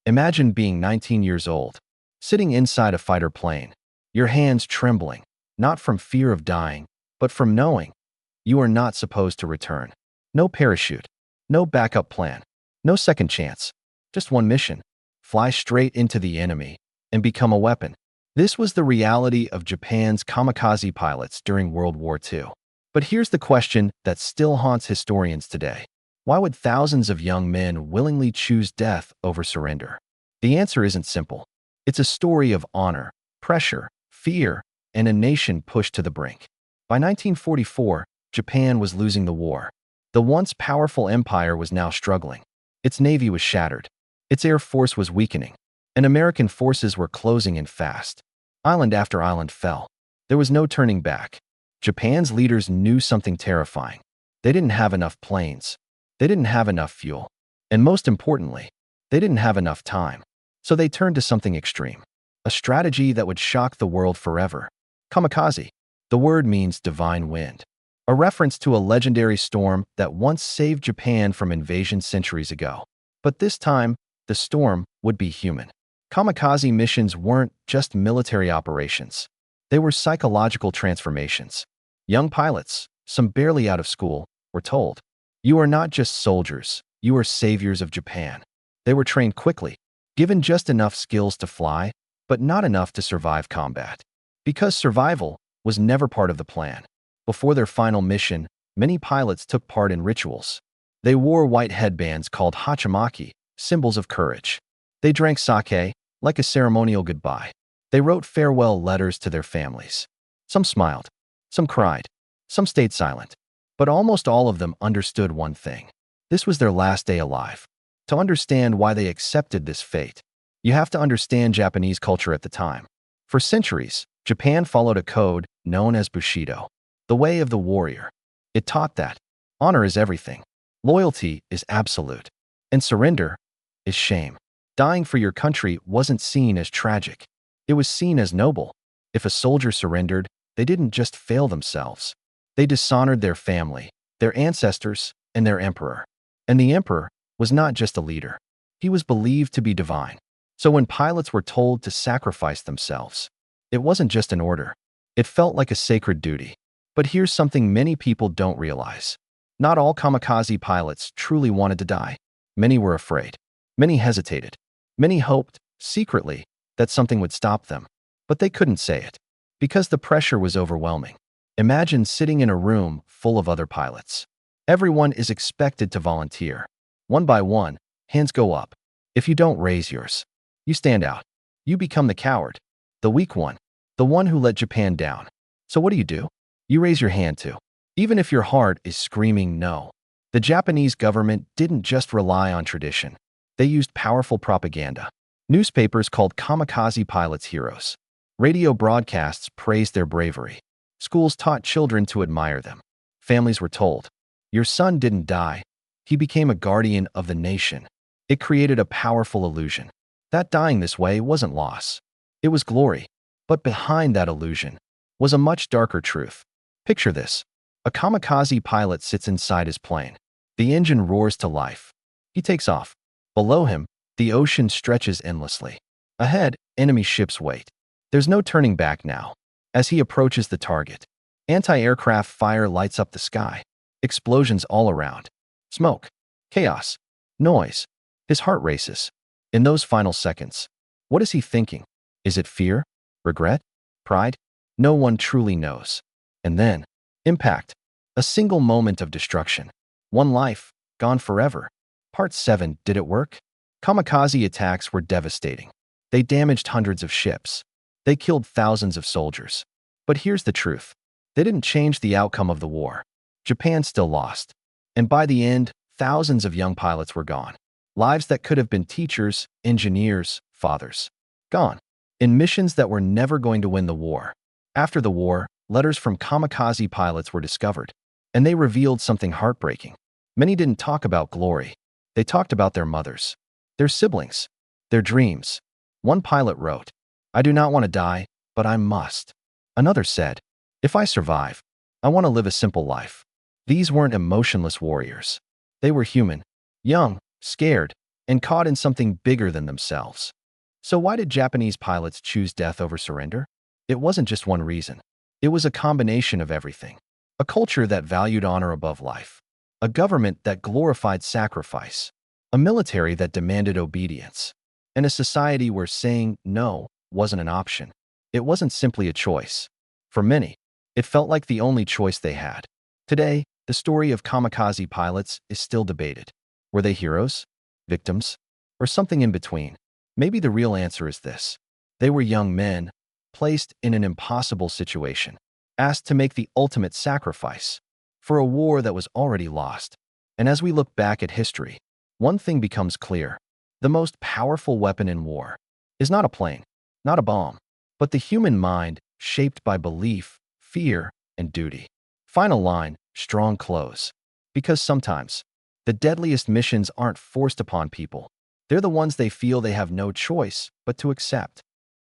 Imagine being 19 years old, sitting inside a fighter plane, your hands trembling, not from fear of dying, but from knowing you are not supposed to return. No parachute, no backup plan, no second chance, just one mission: fly straight into the enemy and become a weapon. This was the reality of Japan's kamikaze pilots during World War II. But here's the question that still haunts historians today. Why would thousands of young men willingly choose death over surrender? The answer isn't simple. It's a story of honor, pressure, fear, and a nation pushed to the brink. By 1944, Japan was losing the war. The once powerful empire was now struggling. Its navy was shattered. Its air force was weakening. And American forces were closing in fast. Island after island fell. There was no turning back. Japan's leaders knew something terrifying. They didn't have enough planes. They didn't have enough fuel. And most importantly, they didn't have enough time. So they turned to something extreme. A strategy that would shock the world forever. Kamikaze. The word means divine wind. A reference to a legendary storm that once saved Japan from invasion centuries ago. But this time, the storm would be human. Kamikaze missions weren't just military operations. They were psychological transformations. Young pilots, some barely out of school, were told, "You are not just soldiers, you are saviors of Japan." They were trained quickly, given just enough skills to fly, but not enough to survive combat. Because survival was never part of the plan. Before their final mission, many pilots took part in rituals. They wore white headbands called hachimaki, symbols of courage. They drank sake, like a ceremonial goodbye. They wrote farewell letters to their families. Some smiled, some cried, some stayed silent. But almost all of them understood one thing. This was their last day alive. To understand why they accepted this fate, you have to understand Japanese culture at the time. For centuries, Japan followed a code known as Bushido, the way of the warrior. It taught that honor is everything, loyalty is absolute, and surrender is shame. Dying for your country wasn't seen as tragic. It was seen as noble. If a soldier surrendered, they didn't just fail themselves. They dishonored their family, their ancestors, and their emperor. And the emperor was not just a leader. He was believed to be divine. So when pilots were told to sacrifice themselves, it wasn't just an order. It felt like a sacred duty. But here's something many people don't realize. Not all kamikaze pilots truly wanted to die. Many were afraid. Many hesitated. Many hoped, secretly, that something would stop them. But they couldn't say it, because the pressure was overwhelming. Imagine sitting in a room full of other pilots. Everyone is expected to volunteer. One by one, hands go up. If you don't raise yours, you stand out. You become the coward, the weak one, the one who let Japan down. So what do? You raise your hand too, even if your heart is screaming no. The Japanese government didn't just rely on tradition. They used powerful propaganda. Newspapers called kamikaze pilots heroes. Radio broadcasts praised their bravery. Schools taught children to admire them. Families were told, "Your son didn't die. He became a guardian of the nation." It created a powerful illusion that dying this way wasn't loss. It was glory. But behind that illusion was a much darker truth. Picture this. A kamikaze pilot sits inside his plane. The engine roars to life. He takes off. Below him, the ocean stretches endlessly. Ahead, enemy ships wait. There's no turning back now. As he approaches the target, anti-aircraft fire lights up the sky. Explosions all around. Smoke. Chaos. Noise. His heart races. In those final seconds, what is he thinking? Is it fear? Regret? Pride? No one truly knows. And then, impact. A single moment of destruction. One life, gone forever. Part 7. Did it work? Kamikaze attacks were devastating. They damaged hundreds of ships. They killed thousands of soldiers. But here's the truth. They didn't change the outcome of the war. Japan still lost. And by the end, thousands of young pilots were gone. Lives that could have been teachers, engineers, fathers. Gone. In missions that were never going to win the war. After the war, letters from kamikaze pilots were discovered. And they revealed something heartbreaking. Many didn't talk about glory. They talked about their mothers, their siblings, their dreams. One pilot wrote, "I do not want to die, but I must." Another said, "If I survive, I want to live a simple life." These weren't emotionless warriors. They were human, young, scared, and caught in something bigger than themselves. So why did Japanese pilots choose death over surrender? It wasn't just one reason. It was a combination of everything. A culture that valued honor above life. A government that glorified sacrifice. A military that demanded obedience. And a society where saying no wasn't an option. It wasn't simply a choice. For many, it felt like the only choice they had. Today, the story of kamikaze pilots is still debated. Were they heroes, victims, or something in between? Maybe the real answer is this. They were young men, placed in an impossible situation, asked to make the ultimate sacrifice for a war that was already lost. And as we look back at history, one thing becomes clear. The most powerful weapon in war is not a plane, not a bomb, but the human mind shaped by belief, fear, and duty. Final line, strong close. Because sometimes, the deadliest missions aren't forced upon people. They're the ones they feel they have no choice but to accept.